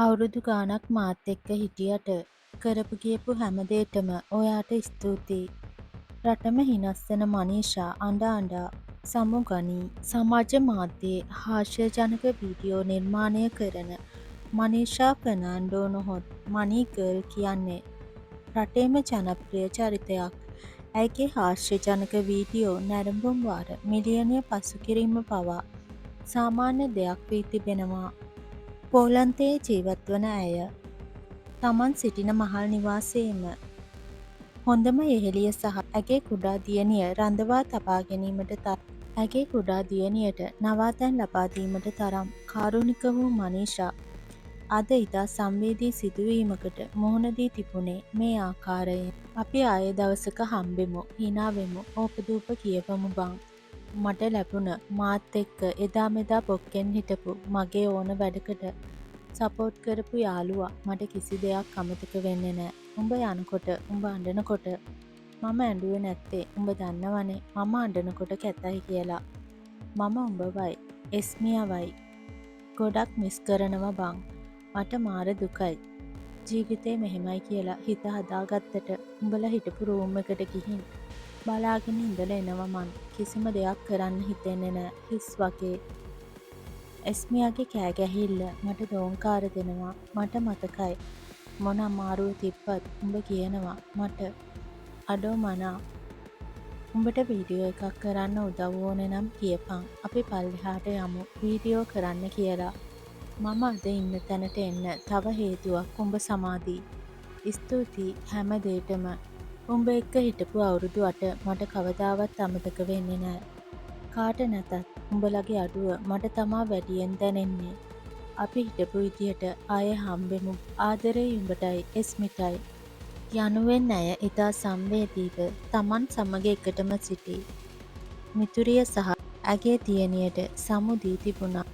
අවුරුදු ගාණක් මාත් එක්ක හිටියට කරපු කියපු හැම දේටම ඔයාට ස්තුතියි. රටම හිනස්සන මනීෂා අඬ අඬා සමුගනී. සමාජ මාධ්‍යයේ හාස්‍යජනක වීඩියෝ නිර්මාණය කරන මනීෂා ෆර්නාන්ඩෝ නොහොත් මනී ගර්ල් කියන්නේ රටේම ජනප්‍රිය චරිතයක්. ඇයගේ හාස්‍යජනක වීඩියෝ නැරඹුම් වාර මිලියනය පසු කිරීම පවා සාමාන්‍ය දෙයක් වී තිබෙනවා. පෝලන්තයේ ජීවත්වන ඇය තමන් සිටින මහල් නිවාසයේම හොඳම යෙහෙළිය සහ ඇගේ කුඩා දියණිය රඳවා තබා ගැනීමට ඇගේ කුඩා දියණියට නවාතැන් ලබා දීමට තරම් කාරුණික වූ මනීෂා අද ඉතා සංවේදී සිදුවීමකට මුහුණ දී තිබුණේ මේ ආකාරයෙන්. අපි ආයේ දවසක හම්බෙමු, හිනා වෙමු, ඕපදූප කියවමු බං. මට ලැබුණ මාත් එක්ක එදා මෙදා බොක්කෙන් හිටපු මගේ ඕන වැඩකට සපෝට් කරපු යාළුවා මට කිසි දෙයක් අමතක වෙන්නේ නෑ. උඹ යනකොට, උඹ අඬනකොට මම ඇඬුවේ නැත්තේ උඹ දන්නවනේ මම අඬනකොට කැතයි කියලා. මම උඹවයි, එස්මියවයි ගොඩක් මිස් කරනවා බං. මට මාර දුකයි. ජීවිතේ මෙහෙමයි කියලා හිත හදාගත්තට උඹලා හිටපු රූම් එකට ගිහින් බලාගෙන ඉඳලා එනවා මං. කිසිම දෙයක් කරන්න හිතෙන්නේ නෑ. හිස් වගේ. එස්මියාගේ කෑ ගැහිල්ල මට දෝංකාර දෙනවා. මට මතකයි මොන අමාරුව තිබ්බත් උඹ කියනවා මට අඩෝ මනා උඹට වීඩියෝ එකක් කරන්න උදව් ඕනේ නම් කියපන්. අපි පල්ලෙහාට යමු වීඩියෝ කරන්න කියලා. මම අද ඉන්න තැනට එන්න තව හේතුවක් උඹ සමාධී. ස්තුතියි හැම දේටම. උඹ එක්ක හිටපු අවුරුදු 8 මට කවදාවත් අමතක වෙන්නේ නෑ. කාට නැතත් උඹලගේ අඩුව මට තමා වැඩියෙන් දැනෙන්නේ. අපි හිටපු විදියට ආයේ හම්බෙමු. ආදරේ උඹටයි එස්මිටයි. යනුවෙන් ඇය ඉතා සංවේදීව තමන් සමග එකටම සිටි මිතුරිය සහ ඇගේ දියණියට සමු දී තිබුණා.